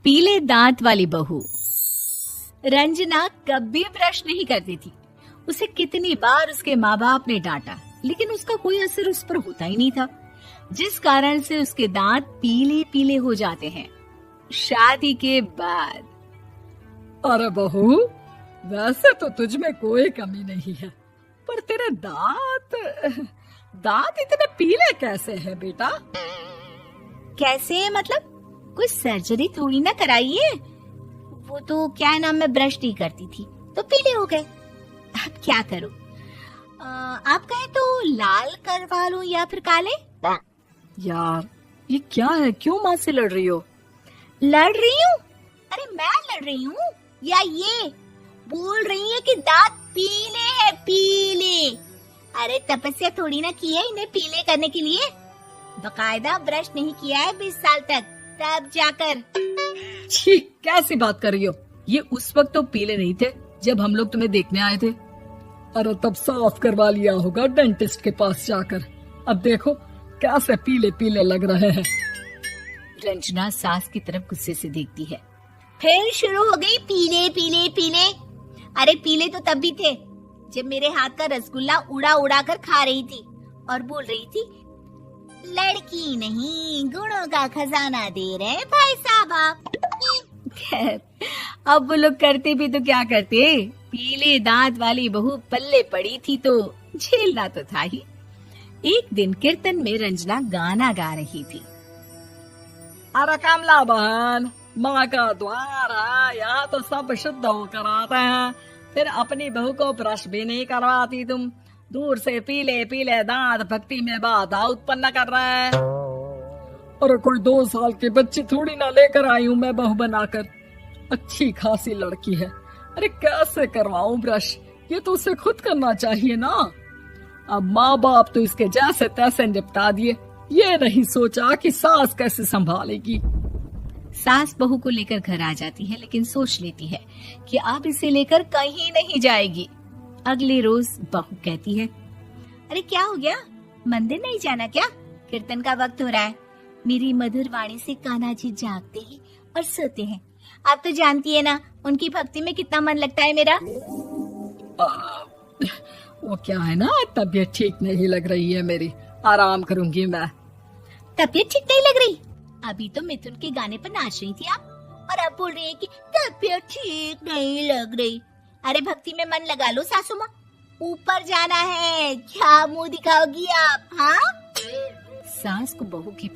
पीले दांत वाली बहू। रंजना कभी ब्रश नहीं करती थी। उसे कितनी बार उसके माँ बाप ने डांटा, लेकिन उसका कोई असर उस पर होता ही नहीं था, जिस कारण से उसके दांत पीले पीले हो जाते हैं। शादी के बाद अरे बहू, वैसे तो तुझ में कोई कमी नहीं है, पर तेरे दांत इतने पीले कैसे हैं बेटा? कैसे मतलब? कोई सर्जरी थोड़ी ना कराई है। वो तो क्या नाम, मैं ब्रश नहीं करती थी तो पीले हो गए। अब क्या करूं? आप कहें तो लाल करवा लूं या फिर काले? यार ये क्या है, क्यों माँ से लड़ रही हो? लड़ रही हूँ? अरे मैं लड़ रही हूँ या ये बोल रही है कि दांत पीले हैं, पीले। अरे तपस्या थोड़ी ना की है इन्हें पीले करने के लिए। बकायदा ब्रश नहीं किया है 20 साल तक, तब जाकर। छी, कैसी बात कर रही हो? ये उस वक्त तो पीले नहीं थे जब हम लोग तुम्हें देखने आए थे। अरे तब साफ करवा लिया होगा डेंटिस्ट के पास जाकर। अब देखो कैसे पीले पीले लग रहे हैं। रंजना सास की तरफ गुस्से से देखती है। फिर शुरू हो गई पीले पीले पीले। अरे पीले तो तब भी थे जब मेरे हाथ का रसगुल्ला उड़ा उड़ा कर खा रही थी और बोल रही थी, लड़की नहीं गुणों का खजाना दे रहे भाई साहब आप। खैर, अब वो लोग करते भी तो क्या करते, पीले दांत वाली बहू पल्ले पड़ी थी तो झेलना तो था ही। एक दिन कीर्तन में रंजना गाना गा रही थी। अरे कमला बहन, माँ का द्वार है, यहाँ तो सब शुद्ध होकर आते हैं, फिर अपनी बहू को ब्रश भी नहीं करवाती तुम। दूर से पीले पीले दांत भक्ति में बाधा उत्पन्न कर रहे हैं। अरे कोई 2 साल के बच्ची थोड़ी ना लेकर आई हूँ मैं बहू बनाकर। अच्छी खासी लड़की है, अरे कैसे करवाऊं ब्रश? ये तो उसे खुद करना चाहिए ना। अब माँ बाप तो इसके जैसे तैसे निपटा दिए, ये नहीं सोचा कि सास कैसे संभालेगी। सास बहू को लेकर घर आ जाती है, लेकिन सोच लेती है कि अब इसे लेकर कहीं नहीं जाएगी। अगले रोज बहू कहती है, अरे क्या हो गया, मंदिर नहीं जाना क्या? कीर्तन का वक्त हो रहा है। मेरी मधुर वाणी से कान्हा जी जागते हैं और सोते हैं। आप तो जानती है ना उनकी भक्ति में कितना मन लगता है मेरा। वो क्या है ना, तबीयत ठीक नहीं लग रही है मेरी, आराम करूंगी मैं। तबीयत ठीक नहीं लग रही? अभी तो मिथुन के गाने पर नाच रही थी आप, और अब बोल रही है कि तबीयत ठीक नहीं लग रही। अरे भक्ति में मन लगा लो सासू माँ, ऊपर जाना है। क्या मुंह दिखाओगी आप? हाँ, सास को बहू की